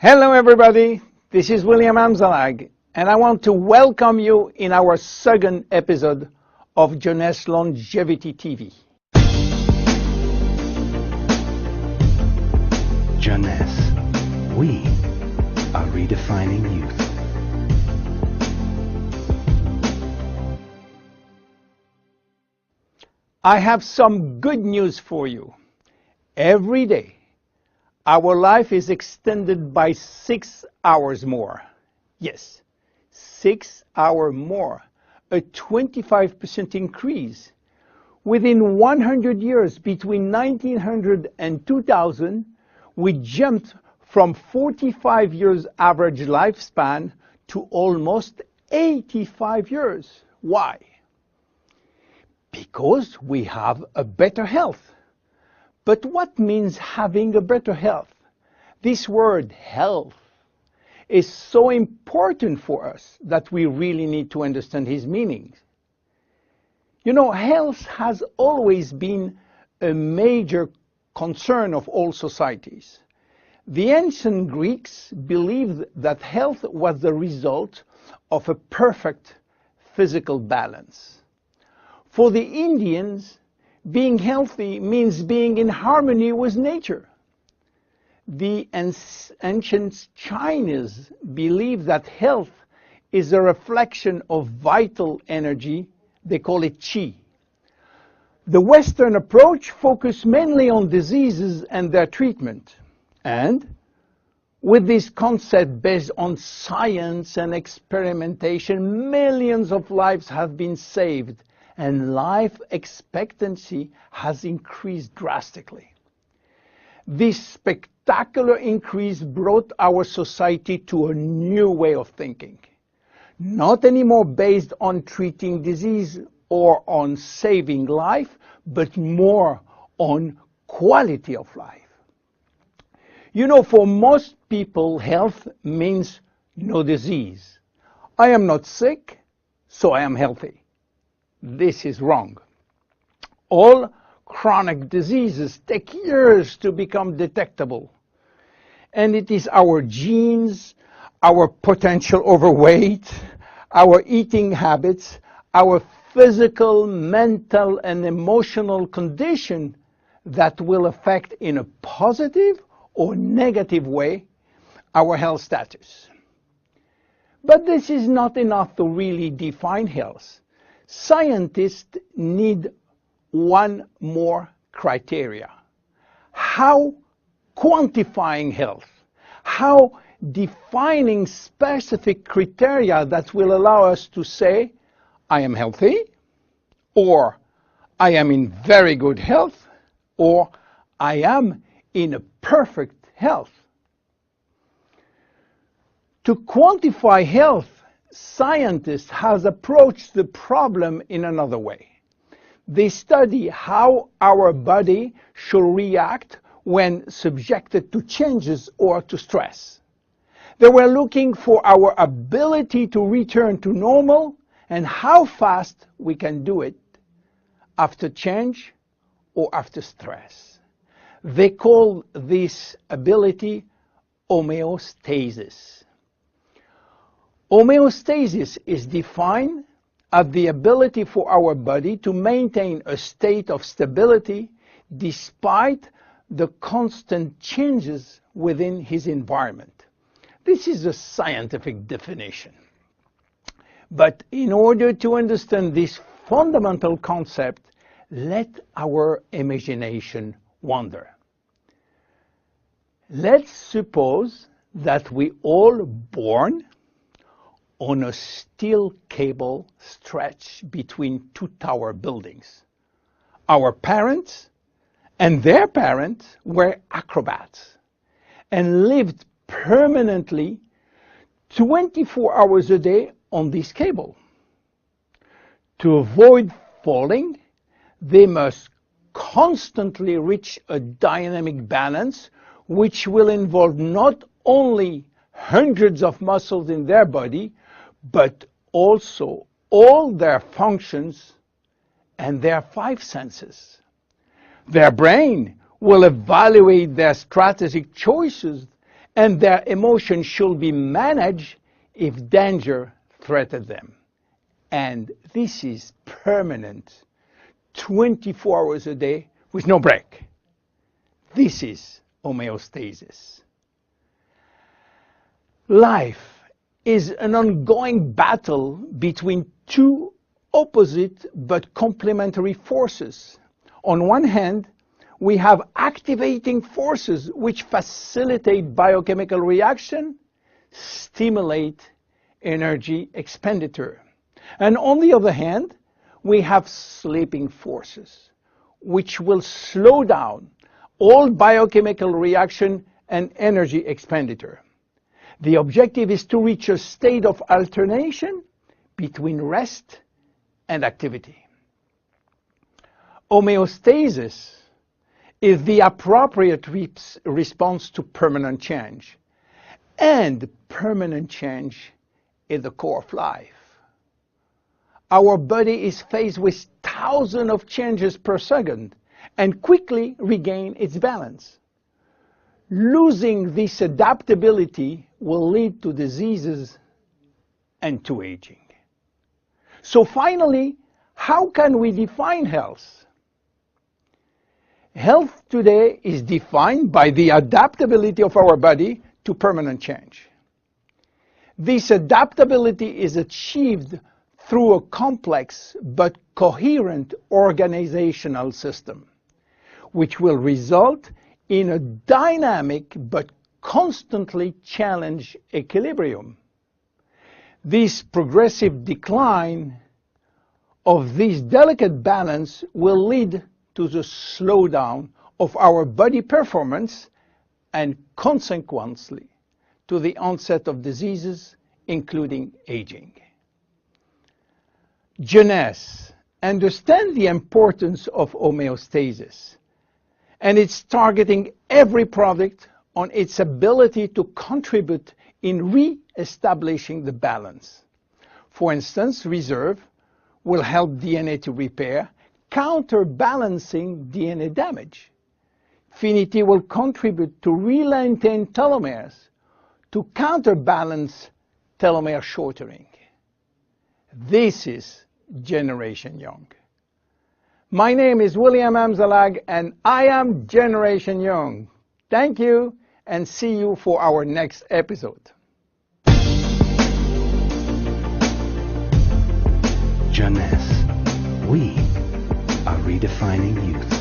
Hello everybody, this is William Amzalag, and I want to welcome you in our second episode of Jeunesse Longevity TV. Jeunesse, we are redefining youth. I have some good news for you. Every day, our life is extended by 6 hours more. Yes, 6 hours more, a 25% increase. Within 100 years, between 1900 and 2000, we jumped from 45 years average lifespan to almost 85 years. Why? Because we have a better health. But what means having a better health? This word health is so important for us that we really need to understand his meaning. You know, health has always been a major concern of all societies. The ancient Greeks believed that health was the result of a perfect physical balance. For the Indians, being healthy means being in harmony with nature. The ancient Chinese believe that health is a reflection of vital energy. They call it qi. The Western approach focuses mainly on diseases and their treatment. And with this concept based on science and experimentation, millions of lives have been saved and life expectancy has increased drastically. This spectacular increase brought our society to a new way of thinking, not anymore based on treating disease or on saving life, but more on quality of life. You know, for most people, health means no disease. I am not sick, so I am healthy. This is wrong. All chronic diseases take years to become detectable. And it is our genes, our potential overweight, our eating habits, our physical, mental, and emotional condition that will affect in a positive or negative way our health status. But this is not enough to really define health. Scientists need one more criteria. How quantifying health? How defining specific criteria that will allow us to say, I am healthy, or I am in very good health, or I am in a perfect health. To quantify health, scientists have approached the problem in another way. They study how our body should react when subjected to changes or to stress. They were looking for our ability to return to normal and how fast we can do it after change or after stress. They call this ability homeostasis. Homeostasis is defined as the ability for our body to maintain a state of stability despite the constant changes within his environment. This is a scientific definition. But in order to understand this fundamental concept, let our imagination wander. Let's suppose that we all born on a steel cable stretch between two tower buildings. Our parents and their parents were acrobats and lived permanently 24 hours a day on this cable. To avoid falling, they must constantly reach a dynamic balance, which will involve not only hundreds of muscles in their body, but also all their functions and their 5 senses. Their brain will evaluate their strategic choices and their emotions should be managed if danger threatens them. And this is permanent, 24 hours a day with no break. This is homeostasis. Life is an ongoing battle between two opposite but complementary forces. On one hand, we have activating forces which facilitate biochemical reaction, stimulate energy expenditure. And on the other hand, we have sleeping forces which will slow down all biochemical reaction and energy expenditure. The objective is to reach a state of alternation between rest and activity. Homeostasis is the appropriate response to permanent change. And permanent change is the core of life. Our body is faced with thousands of changes per second and quickly regain its balance. Losing this adaptability will lead to diseases and to aging. So finally, how can we define health? Health today is defined by the adaptability of our body to permanent change. This adaptability is achieved through a complex but coherent organizational system, which will result in a dynamic but constantly challenged equilibrium. This progressive decline of this delicate balance will lead to the slowdown of our body performance and consequently to the onset of diseases, including aging. Jeunesse understands the importance of homeostasis, and it's targeting every product on its ability to contribute in re-establishing the balance. For instance, Reserve will help DNA to repair, counterbalancing DNA damage. Finity will contribute to re-lengthen telomeres to counterbalance telomere shortening. This is Generation Young. My name is William Amzalag, and I am Generation Young. Thank you, and see you for our next episode. Jeunesse. We are redefining youth.